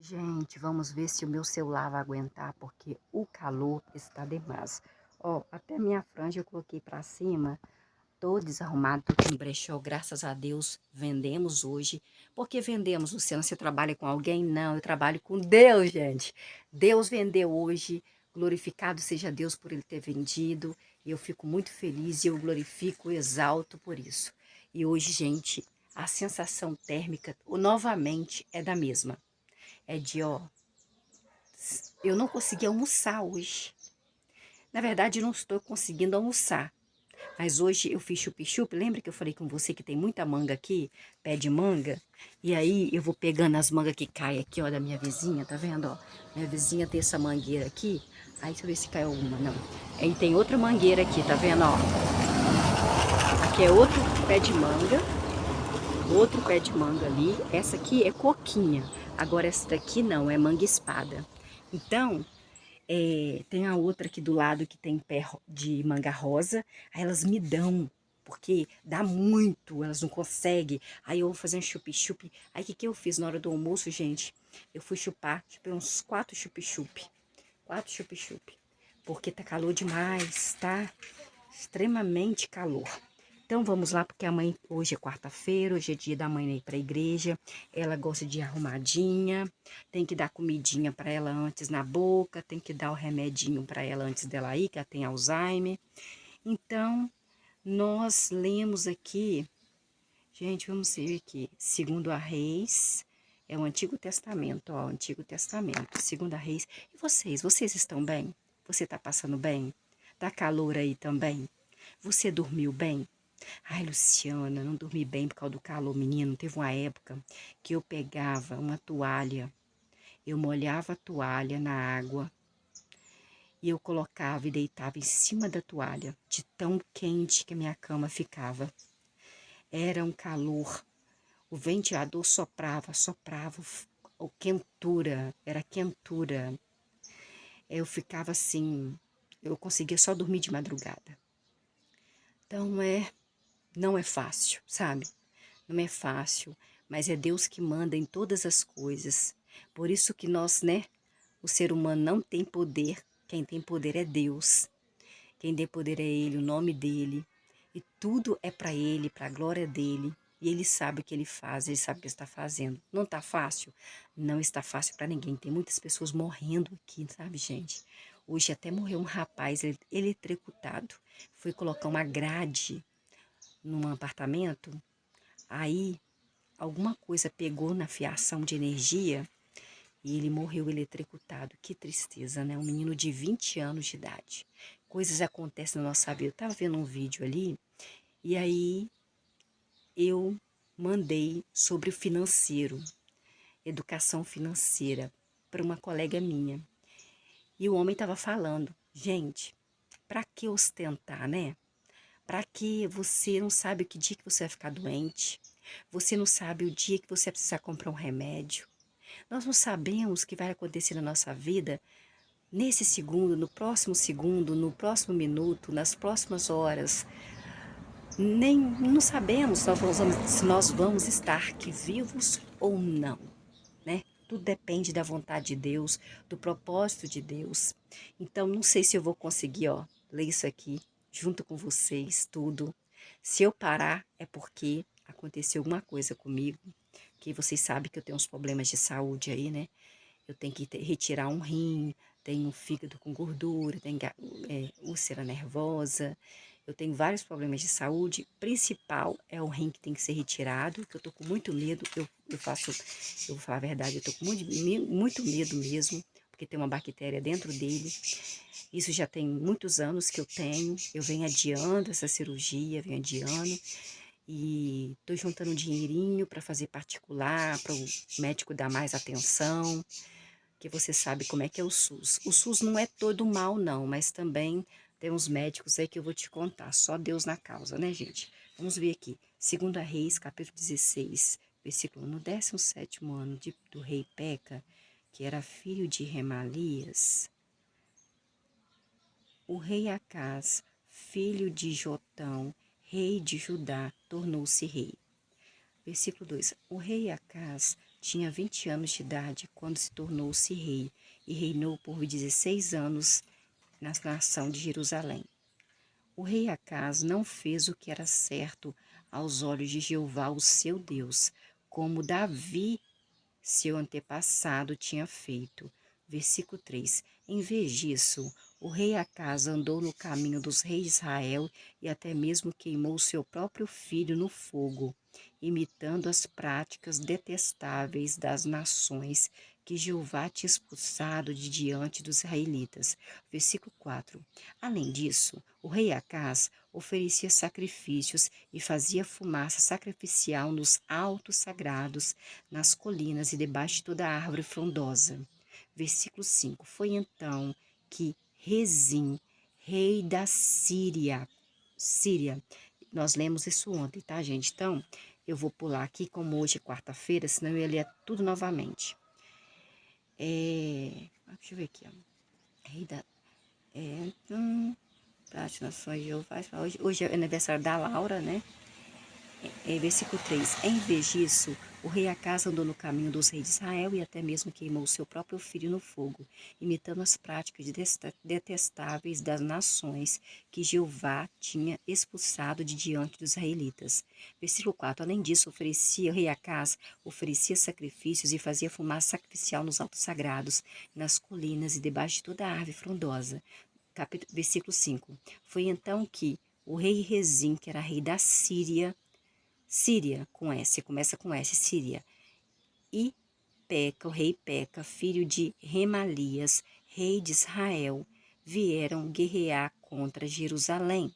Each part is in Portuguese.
Gente, vamos ver se o meu celular vai aguentar, porque o calor está demais. Ó, até minha franja eu coloquei pra cima, tô desarrumado, tô aqui no brechó, graças a Deus, vendemos hoje. Por que vendemos, Luciana? Você trabalha com alguém? Não, eu trabalho com Deus, gente. Deus vendeu hoje, glorificado seja Deus por ele ter vendido. E eu fico muito feliz e eu glorifico, exalto por isso. E hoje, gente, a sensação térmica, novamente, é da mesma. É de, ó, eu não consegui almoçar hoje. Na verdade, não estou conseguindo almoçar. Mas hoje eu fiz chup-chup. Lembra que eu falei com você que tem muita manga aqui? Pé de manga. E aí eu vou pegando as mangas que caem aqui, ó, da minha vizinha. Tá vendo, ó? Minha vizinha tem essa mangueira aqui. Aí deixa eu ver se caiu alguma. Não. Aí tem outra mangueira aqui, tá vendo, ó? Aqui é outro pé de manga. Outro pé de manga ali. Essa aqui é coquinha. Agora essa daqui não, é manga espada. Então, tem a outra aqui do lado que tem pé de manga rosa. Aí elas me dão, porque dá muito, elas não conseguem. Aí eu vou fazer um chup-chup. Aí o que eu fiz na hora do almoço, gente? Eu fui chupei uns 4 chup-chup. 4 chup-chup. Porque tá calor demais, tá? Extremamente calor. Então vamos lá, porque a mãe, hoje é quarta-feira, hoje é dia da mãe ir para a igreja. Ela gosta de ir arrumadinha, tem que dar comidinha para ela antes na boca, tem que dar o remedinho para ela antes dela ir, que ela tem Alzheimer. Então, nós lemos aqui, gente, vamos ver aqui, segundo a Reis, é o Antigo Testamento, ó, Antigo Testamento, segundo a Reis. E vocês estão bem? Você tá passando bem? Tá calor aí também? Você dormiu bem? Ai, Luciana, não dormi bem por causa do calor, menino. Teve uma época que eu pegava uma toalha, eu molhava a toalha na água e eu colocava e deitava em cima da toalha, de tão quente que a minha cama ficava. Era um calor, o ventilador soprava, soprava, o quentura, era quentura. Eu ficava assim, eu conseguia só dormir de madrugada. Então não é fácil, sabe? Não é fácil, mas é Deus que manda em todas as coisas. Por isso que nós, né, o ser humano não tem poder, quem tem poder é Deus. Quem tem poder é Ele, o nome dEle. E tudo é para Ele, para a glória dEle. E Ele sabe o que Ele faz, Ele sabe o que está fazendo. Não está fácil? Não está fácil para ninguém. Tem muitas pessoas morrendo aqui, sabe, gente? Hoje até morreu um rapaz eletrocutado. Foi colocar uma grade num apartamento. Aí alguma coisa pegou na fiação de energia e ele morreu eletrocutado. Que tristeza, né? Um menino de 20 anos de idade. Coisas acontecem na nossa vida. Eu estava vendo um vídeo ali e aí eu mandei sobre o financeiro, educação financeira, para uma colega minha. E o homem estava falando, gente, para que ostentar, né? Para que você não sabe que dia que você vai ficar doente? Você não sabe o dia que você vai precisar comprar um remédio? Nós não sabemos o que vai acontecer na nossa vida nesse segundo, no próximo minuto, nas próximas horas. Nem não sabemos se nós vamos estar aqui vivos ou não, né? Tudo depende da vontade de Deus, do propósito de Deus. Então, não sei se eu vou conseguir, ó, ler isso aqui junto com vocês, tudo. Se eu parar, é porque aconteceu alguma coisa comigo, que vocês sabem que eu tenho uns problemas de saúde aí, né? Eu tenho que retirar um rim, tenho fígado com gordura, tenho úlcera nervosa, eu tenho vários problemas de saúde. Principal é o rim que tem que ser retirado, que eu tô com muito medo. Eu vou falar a verdade, eu tô com muito medo mesmo, porque tem uma bactéria dentro dele. Isso já tem muitos anos que eu tenho. Eu venho adiando essa cirurgia, venho adiando. E tô juntando um dinheirinho para fazer particular, para o médico dar mais atenção, que você sabe como é que é o SUS. O SUS não é todo mal, não, mas também tem uns médicos aí que eu vou te contar. Só Deus na causa, né, gente? Vamos ver aqui. 2 Reis, capítulo 16, versículo. No 17º ano do rei Peca, que era filho de Remalias, o rei Acás, filho de Jotão, rei de Judá, tornou-se rei. Versículo 2. O rei Acás tinha 20 anos de idade quando se tornou-se rei e reinou por 16 anos na nação de Jerusalém. O rei Acaz não fez o que era certo aos olhos de Jeová, o seu Deus, como Davi, seu antepassado, tinha feito. Versículo 3. Em vez disso, o rei Acaz andou no caminho dos reis de Israel e até mesmo queimou seu próprio filho no fogo, imitando as práticas detestáveis das nações que Jeová tinha expulsado de diante dos israelitas. Versículo 4. Além disso, o rei Acaz oferecia sacrifícios e fazia fumaça sacrificial nos altos sagrados, nas colinas e debaixo de toda árvore frondosa. Versículo 5. Foi então que Rezim, rei da Síria, nós lemos isso ontem, tá, gente? Então, eu vou pular aqui, como hoje é quarta-feira, senão eu ia ler tudo novamente. Deixa eu ver aqui, ó. Rei da... Tati, nações de Jeová. Hoje é aniversário da Laura, né? Versículo 3. Em vez disso, o rei Acaz andou no caminho dos reis de Israel e até mesmo queimou seu próprio filho no fogo, imitando as práticas detestáveis das nações que Jeová tinha expulsado de diante dos israelitas. Versículo 4. Além disso, o rei Acaz oferecia sacrifícios e fazia fumaça sacrificial nos altos sagrados, nas colinas e debaixo de toda a árvore frondosa. Versículo 5. Foi então que o rei Rezim, que era rei da Síria, com S, começa com S, Síria. E Peca, o rei Peca, filho de Remalias, rei de Israel, vieram guerrear contra Jerusalém.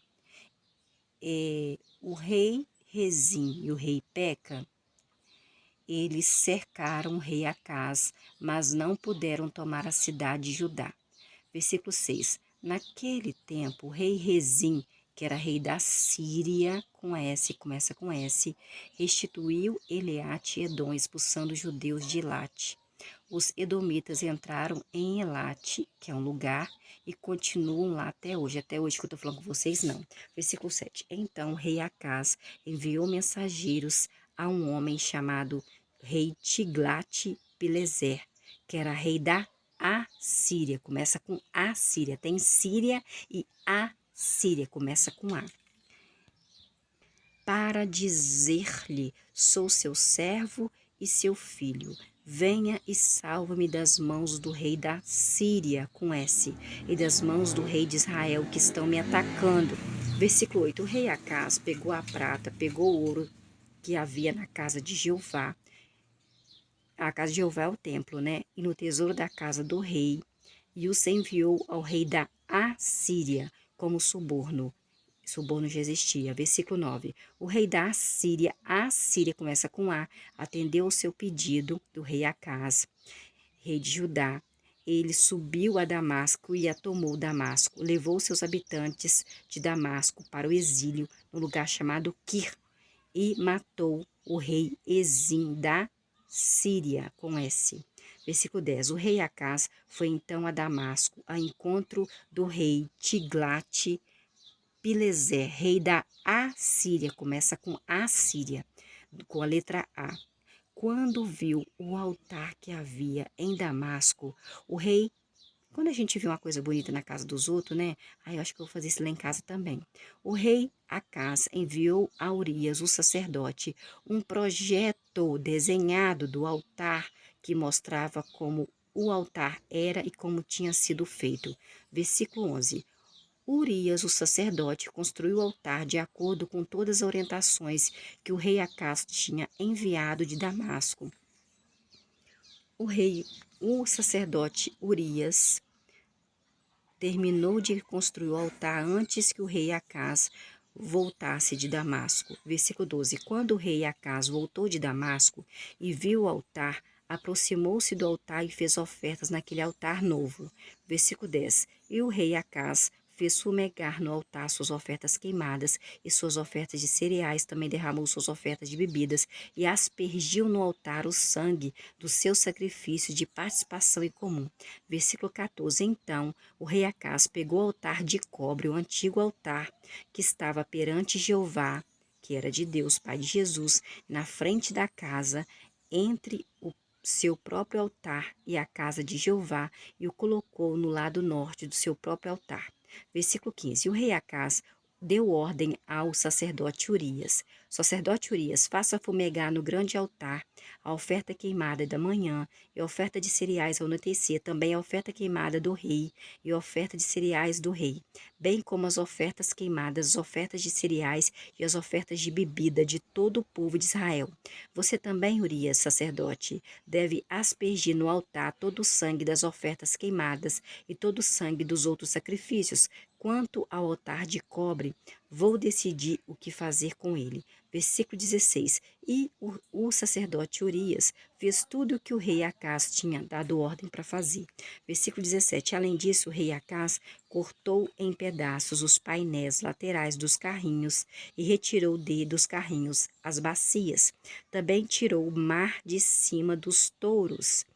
O rei Rezim e o rei Peca, eles cercaram o rei Acaz, mas não puderam tomar a cidade de Judá. Versículo 6. Naquele tempo, o rei Rezim, que era rei da Síria, com S, começa com S, restituiu Eleate e Edom, expulsando os judeus de Elate. Os edomitas entraram em Elate, que é um lugar, e continuam lá até hoje. Até hoje que eu estou falando com vocês, não. Versículo 7. Então o rei Acaz enviou mensageiros a um homem chamado rei Tiglat-Pileser, que era rei da Assíria, começa com Assíria, tem Síria e Assíria, começa com A. Para dizer-lhe, sou seu servo e seu filho, venha e salva-me das mãos do rei da Síria, com S, e das mãos do rei de Israel que estão me atacando. Versículo 8, o rei Acaz pegou a prata, pegou o ouro que havia na casa de Jeová. A casa de Jeová é o templo, né? E no tesouro da casa do rei, e os enviou ao rei da Assíria como suborno. Suborno já existia. Versículo 9. O rei da Assíria, a Síria começa com A, atendeu ao seu pedido do rei Acaz, rei de Judá. Ele subiu a Damasco e a tomou Damasco. Levou seus habitantes de Damasco para o exílio, no lugar chamado Quir, e matou o rei Ezim da Síria, com S. Versículo 10. O rei Acaz foi então a Damasco, a encontro do rei Tiglat-Pileser, rei da Assíria, começa com Assíria, com a letra A. Quando viu o altar que havia em Damasco, o rei... Quando a gente vê uma coisa bonita na casa dos outros, né? Aí eu acho que eu vou fazer isso lá em casa também. O rei Acaz enviou a Urias, o sacerdote, um projeto desenhado do altar que mostrava como o altar era e como tinha sido feito. Versículo 11. Urias, o sacerdote, construiu o altar de acordo com todas as orientações que o rei Acaz tinha enviado de Damasco. O sacerdote Urias terminou de construir o altar antes que o rei Acaz voltasse de Damasco. Versículo 12. Quando o rei Acaz voltou de Damasco e viu o altar, aproximou-se do altar e fez ofertas naquele altar novo. Versículo 10. E o rei Acaz fez fumegar no altar suas ofertas queimadas e suas ofertas de cereais, também derramou suas ofertas de bebidas e aspergiu no altar o sangue do seu sacrifício de participação em comum. Versículo 14. Então o rei Acaz pegou o altar de cobre, o antigo altar que estava perante Jeová, que era de Deus, Pai de Jesus, na frente da casa, entre o seu próprio altar e a casa de Jeová e o colocou no lado norte do seu próprio altar. Versículo 15. O rei Acás deu ordem ao sacerdote Urias. Sacerdote Urias, faça fumegar no grande altar a oferta queimada da manhã e a oferta de cereais ao anoitecer, também a oferta queimada do rei e a oferta de cereais do rei, bem como as ofertas queimadas, as ofertas de cereais e as ofertas de bebida de todo o povo de Israel. Você também, Urias, sacerdote, deve aspergir no altar todo o sangue das ofertas queimadas e todo o sangue dos outros sacrifícios. Quanto ao altar de cobre, vou decidir o que fazer com ele. Versículo 16. E o sacerdote Urias fez tudo o que o rei Acás tinha dado ordem para fazer. Versículo 17. Além disso, o rei Acás cortou em pedaços os painéis laterais dos carrinhos e retirou dos carrinhos as bacias. Também tirou o mar de cima dos touros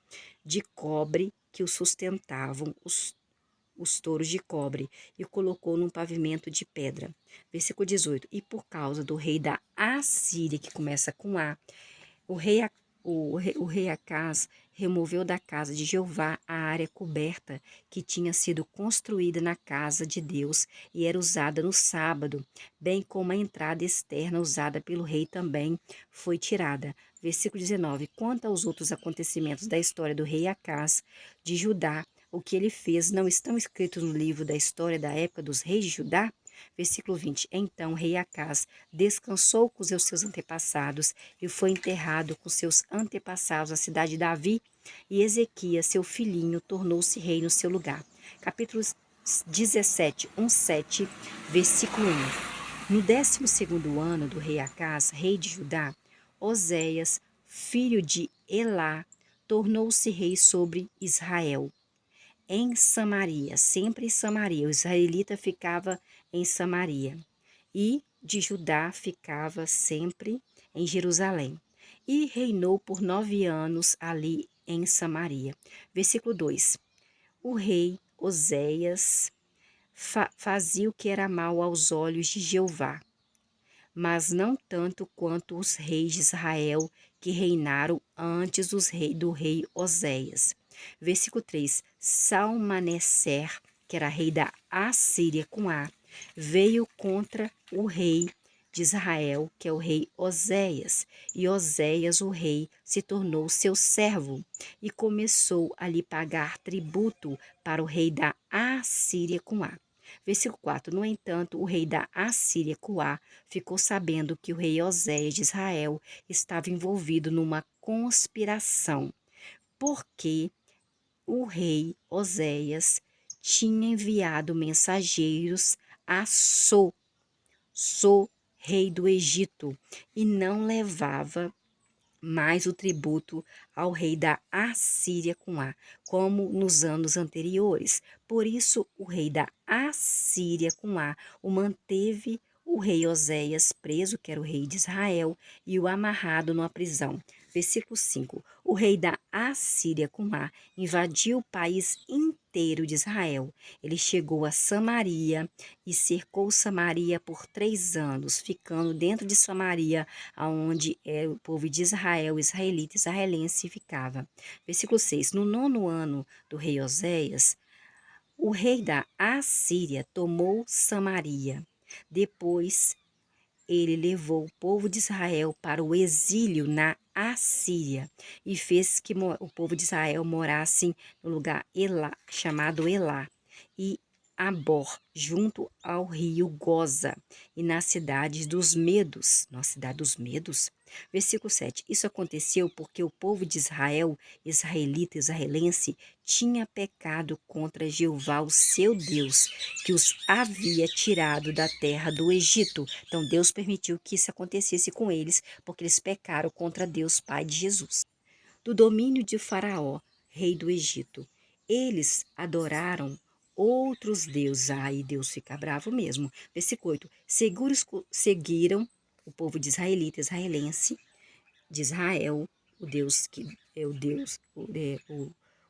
de cobre que o sustentavam, os touros de cobre, e o colocou num pavimento de pedra. Versículo 18. E por causa do rei da Assíria, que começa com A, o rei Acás removeu da casa de Jeová a área coberta que tinha sido construída na casa de Deus e era usada no sábado, bem como a entrada externa usada pelo rei também foi tirada. Versículo 19. Quanto aos outros acontecimentos da história do rei Acás de Judá, o que ele fez não estão escritos no livro da história da época dos reis de Judá? Versículo 20. Então o rei Acás descansou com os seus antepassados e foi enterrado com seus antepassados na cidade de Davi, e Ezequias, seu filhinho, tornou-se rei no seu lugar. Capítulo 17, 7, versículo 1. No 12º ano do rei Acás, rei de Judá, Oséias, filho de Elá, tornou-se rei sobre Israel. Em Samaria, sempre em Samaria, o israelita ficava em Samaria, e de Judá ficava sempre em Jerusalém. E reinou por 9 anos ali em Samaria. Versículo 2. O rei Oséias fazia o que era mal aos olhos de Jeová, mas não tanto quanto os reis de Israel que reinaram antes do rei Oséias. Versículo 3. Salmaneser, que era rei da Assíria com A, veio contra o rei de Israel, que é o rei Oséias, e Oséias, o rei, se tornou seu servo e começou a lhe pagar tributo para o rei da Assíria com A. Versículo 4. No entanto, o rei da Assíria, Cuá, ficou sabendo que o rei Oséias de Israel estava envolvido numa conspiração, porque o rei Oséias tinha enviado mensageiros a rei do Egito, e não levava mais o tributo ao rei da Assíria com A, como nos anos anteriores. Por isso, o rei da Assíria com A o manteve o rei Oséias preso, que era o rei de Israel, e o amarrado numa prisão. Versículo 5. O rei da Assíria com A invadiu o país inteiro de Israel. Ele chegou a Samaria e cercou Samaria por 3 anos, ficando dentro de Samaria, aonde o povo de Israel, israelita, israelense ficava. Versículo 6. No 9º ano do rei Oséias, o rei da Assíria tomou Samaria. Depois ele levou o povo de Israel para o exílio na Assíria e fez que o povo de Israel morasse no lugar chamado Elá e Abor, junto ao rio Goza, e nas cidades dos Medos. Nossa, cidade dos Medos? Versículo 7. Isso aconteceu porque o povo de Israel, israelita, israelense, tinha pecado contra Jeová, o seu Deus, que os havia tirado da terra do Egito. Então Deus permitiu que isso acontecesse com eles, porque eles pecaram contra Deus, Pai de Jesus. Do domínio de Faraó, rei do Egito, eles adoraram outros deuses. Aí Deus fica bravo mesmo. Versículo 8. Seguiram o povo de israelita, israelense, de Israel, o Deus que é o Deus,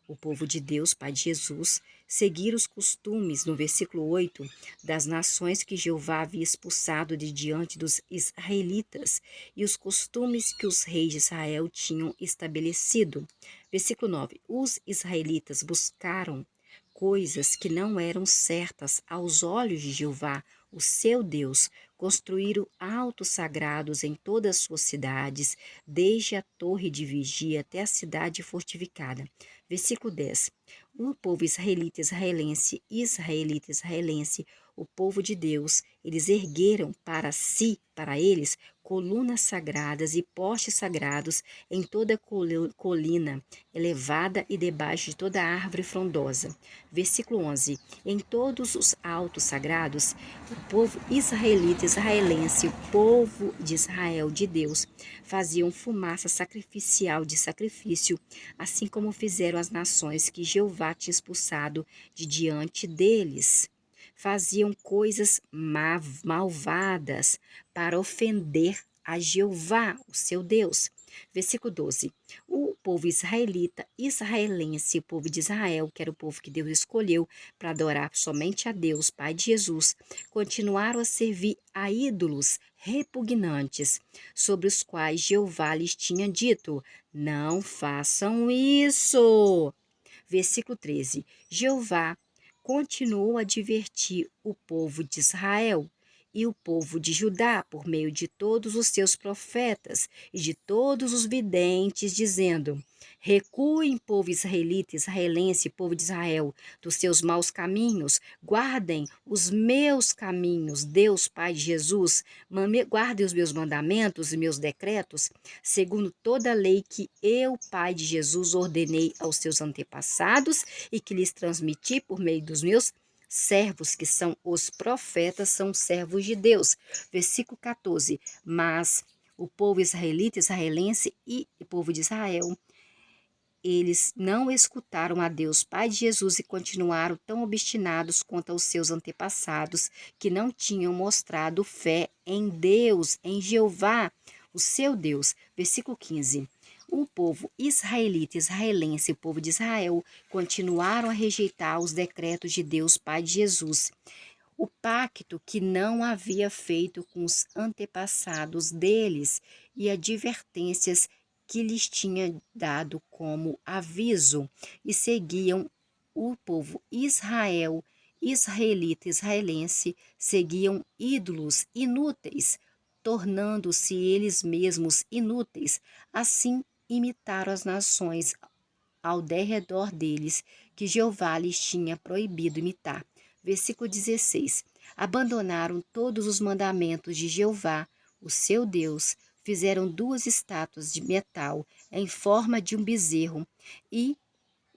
o povo de Deus, Pai de Jesus, seguir os costumes, no versículo 8, das nações que Jeová havia expulsado de diante dos israelitas e os costumes que os reis de Israel tinham estabelecido. Versículo 9, os israelitas buscaram coisas que não eram certas aos olhos de Jeová, o seu Deus, construíram altos sagrados em todas as suas cidades, desde a torre de vigia até a cidade fortificada. Versículo 10. O povo israelita, o povo de Deus, eles ergueram para si, para eles, colunas sagradas e postes sagrados em toda colina elevada e debaixo de toda árvore frondosa. Versículo 11. Em todos os altos sagrados, o povo israelense, o povo de Israel, de Deus, faziam fumaça sacrificial de sacrifício, assim como fizeram as nações que Jeová tinha expulsado de diante deles. Faziam coisas malvadas para ofender a Jeová, o seu Deus. Versículo 12. O povo israelense, o povo de Israel, que era o povo que Deus escolheu para adorar somente a Deus, Pai de Jesus, continuaram a servir a ídolos repugnantes, sobre os quais Jeová lhes tinha dito: não façam isso. Versículo 13. Jeová continuou a advertir o povo de Israel e o povo de Judá por meio de todos os seus profetas e de todos os videntes, dizendo: recuem, povo israelita, israelense, povo de Israel, dos seus maus caminhos, guardem os meus caminhos, Deus Pai de Jesus, guardem os meus mandamentos e meus decretos, segundo toda a lei que eu, Pai de Jesus, ordenei aos seus antepassados e que lhes transmiti por meio dos meus servos, que são os profetas, são servos de Deus. Versículo 14. Mas o povo israelita, israelense e o povo de Israel, eles não escutaram a Deus, Pai de Jesus, e continuaram tão obstinados quanto aos seus antepassados, que não tinham mostrado fé em Deus, em Jeová, o seu Deus. Versículo 15. O povo israelita, israelense, o povo de Israel, continuaram a rejeitar os decretos de Deus, Pai de Jesus, o pacto que não havia feito com os antepassados deles e advertências que lhes tinha dado como aviso, e seguiam o povo israelita, israelense, seguiam ídolos inúteis, tornando-se eles mesmos inúteis. Assim imitaram as nações ao derredor deles, que Jeová lhes tinha proibido imitar. Versículo 16. Abandonaram todos os mandamentos de Jeová, o seu Deus, fizeram 2 estátuas de metal em forma de um bezerro e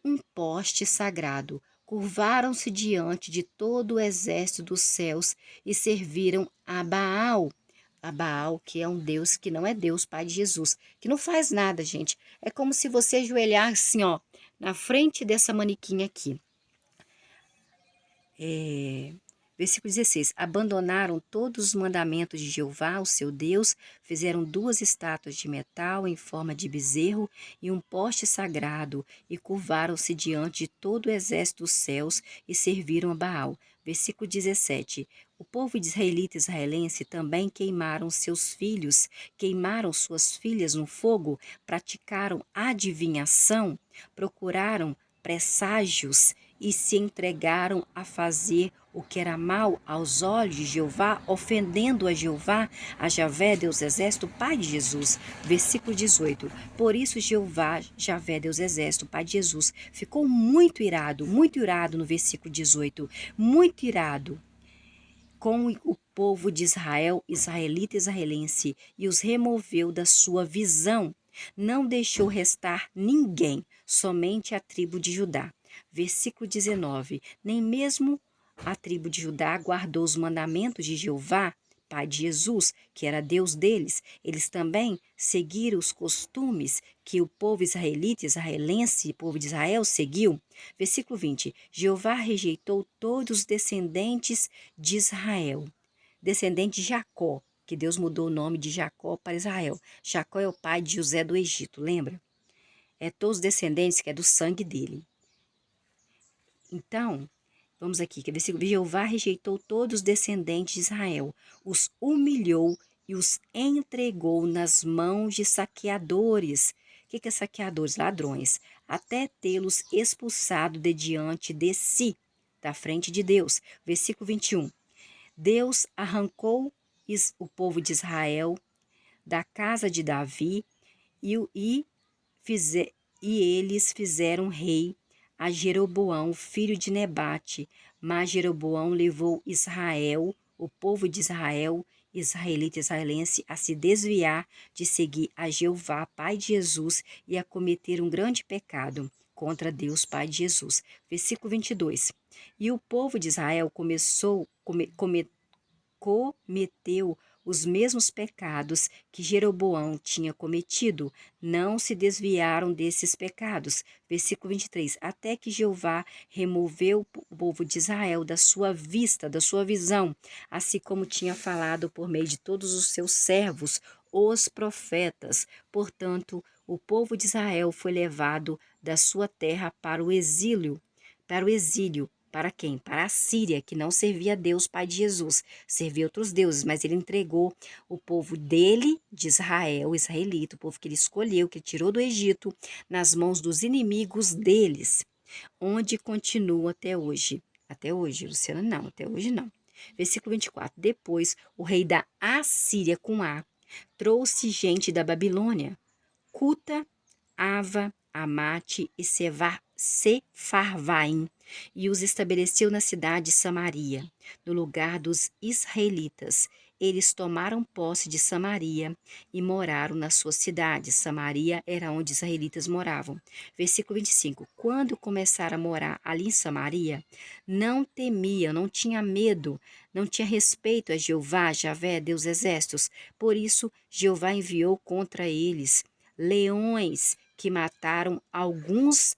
um poste sagrado. Curvaram-se diante de todo o exército dos céus e serviram a Baal, que é um Deus que não é Deus, Pai de Jesus, que não faz nada, gente. É como se você ajoelhar assim, ó, na frente dessa manequim aqui. Versículo 16. Abandonaram todos os mandamentos de Jeová, o seu Deus, fizeram 2 estátuas de metal em forma de bezerro e um poste sagrado, e curvaram-se diante de todo o exército dos céus e serviram a Baal. Versículo 17. O povo israelita e israelense também queimaram seus filhos, queimaram suas filhas no fogo, praticaram adivinhação, procuraram presságios e se entregaram a fazer o que era mal aos olhos de Jeová, ofendendo a Jeová, a Javé, Deus Exército, Pai de Jesus. Versículo 18. Por isso Jeová, Javé, Deus Exército, Pai de Jesus, ficou muito irado no versículo 18, muito irado com o povo de Israel, israelita e israelense, e os removeu da sua visão. Não deixou restar ninguém, somente a tribo de Judá. Versículo 19. Nem mesmo a tribo de Judá guardou os mandamentos de Jeová, Pai de Jesus, que era Deus deles. Eles também seguiram os costumes que o povo israelita, israelense, povo de Israel seguiu. Versículo 20. Jeová rejeitou todos os descendentes de Israel, descendente de Jacó, que Deus mudou o nome de Jacó para Israel. Jacó é o pai de José do Egito, lembra? É todos os descendentes que é do sangue dele. Então, vamos aqui, que é versículo: Jeová rejeitou todos os descendentes de Israel, os humilhou e os entregou nas mãos de saqueadores. O que é saqueadores? Ladrões. Até tê-los expulsado de diante de si, da frente de Deus. Versículo 21. Deus arrancou o povo de Israel da casa de Davi e, fize, e eles fizeram rei a Jeroboão, filho de Nebate. Mas Jeroboão levou Israel, o povo de Israel, israelita e israelense, a se desviar de seguir a Jeová, pai de Jesus, e a cometer um grande pecado contra Deus, pai de Jesus. Versículo 22. E o povo de Israel cometeu os mesmos pecados que Jeroboão tinha cometido, não se desviaram desses pecados. Versículo 23. Até que Jeová removeu o povo de Israel da sua vista, da sua visão, assim como tinha falado por meio de todos os seus servos, os profetas. Portanto, o povo de Israel foi levado da sua terra para o exílio. Para o exílio. Para quem? Para a Síria, que não servia a Deus, pai de Jesus, servia outros deuses, mas ele entregou o povo dele, de Israel, israelita, o povo que ele escolheu, que ele tirou do Egito, nas mãos dos inimigos deles, onde continua até hoje. Até hoje, Luciana, não, até hoje não. Versículo 24. Depois, o rei da Assíria, com A, trouxe gente da Babilônia, Cuta, Ava, Amate e Sefarvaim, e os estabeleceu na cidade de Samaria, no lugar dos israelitas. Eles tomaram posse de Samaria e moraram na sua cidade. Samaria era onde os israelitas moravam. Versículo 25. Quando começaram a morar ali em Samaria, não temia, não tinha medo, não tinha respeito a Jeová, Javé, Deus dos exércitos. Por isso, Jeová enviou contra eles leões que mataram alguns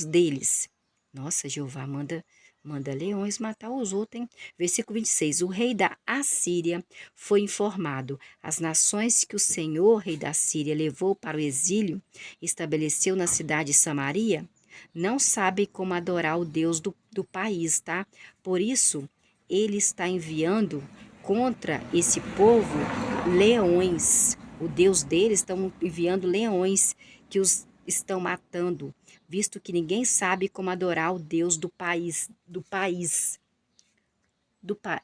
deles. Nossa, Jeová manda leões matar os outros, hein? Versículo 26. O rei da Assíria foi informado. As nações que o Senhor, rei da Síria, levou para o exílio, estabeleceu na cidade de Samaria, não sabem como adorar o Deus do país, tá? Por isso, ele está enviando contra esse povo leões. O Deus deles está enviando leões que os estão matando, visto que ninguém sabe como adorar o Deus do país,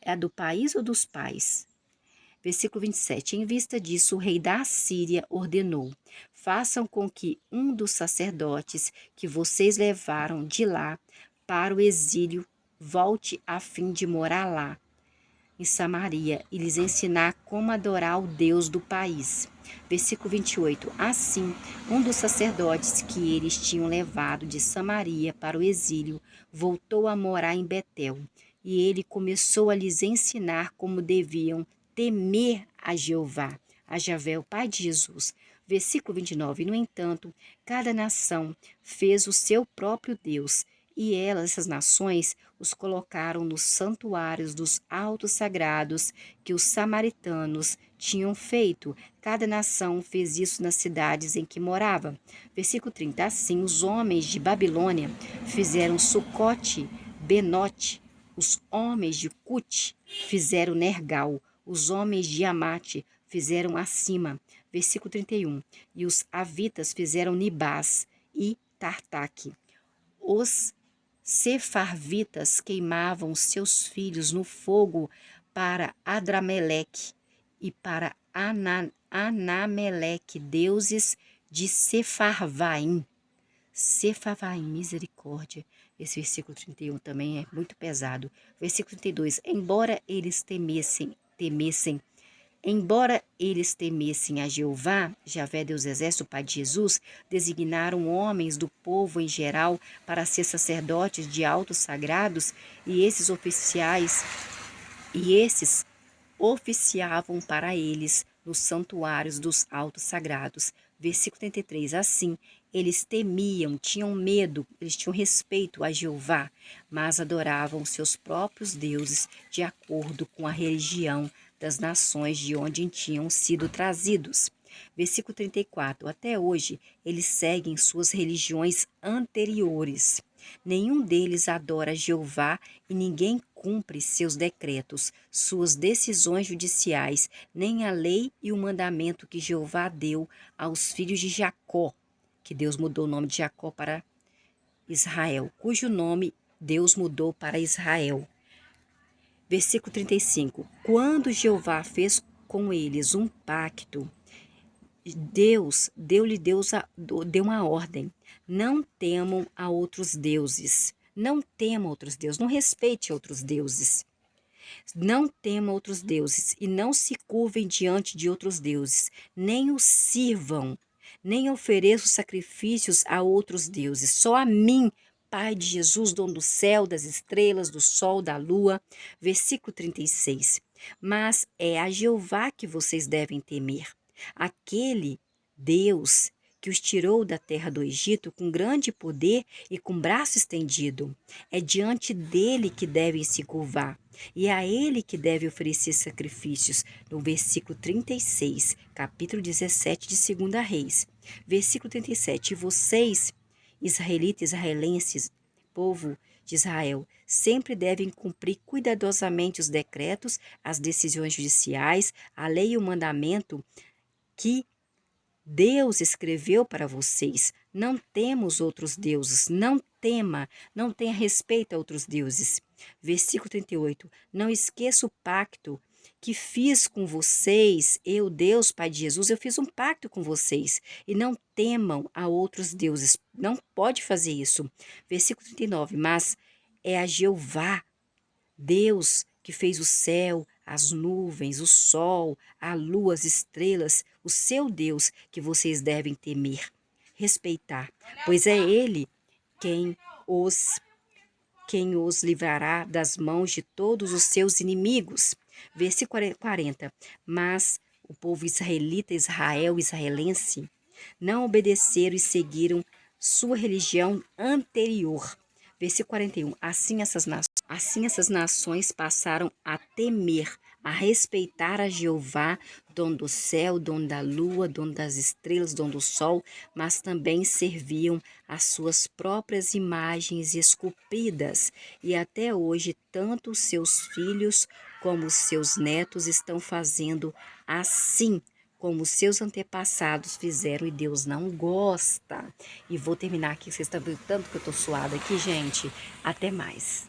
é do país ou dos pais? Versículo 27. Em vista disso, o rei da Assíria ordenou: façam com que um dos sacerdotes que vocês levaram de lá para o exílio volte a fim de morar lá, em Samaria, e lhes ensinar como adorar o Deus do país. Versículo 28. Assim, um dos sacerdotes que eles tinham levado de Samaria para o exílio voltou a morar em Betel, e ele começou a lhes ensinar como deviam temer a Jeová, a Javé, o pai de Jesus. Versículo 29. No entanto, cada nação fez o seu próprio Deus, e essas nações, os colocaram nos santuários dos altos sagrados que os samaritanos tinham feito. Cada nação fez isso nas cidades em que morava. Versículo 30. Assim, os homens de Babilônia fizeram Sucote, Benote. Os homens de Cute fizeram Nergal. Os homens de Amate fizeram Acima. Versículo 31. E os avitas fizeram Nibás e Tartaque. Os sefarvitas queimavam seus filhos no fogo para Adrameleque e para Anameleque, deuses de Sefarvaim. Sefarvaim, misericórdia. Esse versículo 31 também é muito pesado. Versículo 32. Embora eles temessem a Jeová, Javé, Deus Exército, Pai de Jesus, designaram homens do povo em geral para ser sacerdotes de altos sagrados, e esses oficiavam para eles nos santuários dos altos sagrados. Versículo 33. Assim, eles temiam, tinham medo, eles tinham respeito a Jeová, mas adoravam seus próprios deuses de acordo com a religião das nações de onde tinham sido trazidos. Versículo 34. Até hoje, eles seguem suas religiões anteriores. Nenhum deles adora Jeová e ninguém cumpre seus decretos, suas decisões judiciais, nem a lei e o mandamento que Jeová deu aos filhos de Jacó, que Deus mudou o nome de Jacó para Israel, cujo nome Deus mudou para Israel. Versículo 35. Quando Jeová fez com eles um pacto, Deus deu uma ordem: não temam a outros deuses. Não temam outros deuses, não respeite outros deuses. Não temam outros deuses e não se curvem diante de outros deuses, nem os sirvam, nem ofereçam sacrifícios a outros deuses. Só a mim, Pai de Jesus, dono do céu, das estrelas, do sol, da lua. Versículo 36. Mas é a Jeová que vocês devem temer, aquele Deus que os tirou da terra do Egito com grande poder e com braço estendido. É diante dele que devem se curvar, e é a ele que deve oferecer sacrifícios, no versículo 36, capítulo 17 de 2 Reis. Versículo 37, e vocês, israelenses, povo de Israel, sempre devem cumprir cuidadosamente os decretos, as decisões judiciais, a lei e o mandamento que Deus escreveu para vocês. Não temos outros deuses, não tema, não tenha respeito a outros deuses. Versículo 38. Não esqueça o pacto que fiz com vocês, eu, Deus, Pai de Jesus, eu fiz um pacto com vocês. E não temam a outros deuses. Não pode fazer isso. Versículo 39. Mas é a Jeová, Deus, que fez o céu, as nuvens, o sol, a lua, as estrelas, o seu Deus que vocês devem temer, respeitar, pois é Ele quem os livrará das mãos de todos os seus inimigos. Versículo 40. Mas o povo israelita, israelense, não obedeceram e seguiram sua religião anterior. Versículo 41. Assim essas nações passaram a temer, a respeitar a Jeová, dono do céu, dono da lua, dono das estrelas, dono do sol, mas também serviam as suas próprias imagens esculpidas. E até hoje, tanto os seus filhos como os seus netos estão fazendo assim, como os seus antepassados fizeram, e Deus não gosta. E vou terminar aqui, vocês estão vendo tanto que eu tô suada aqui, gente. Até mais.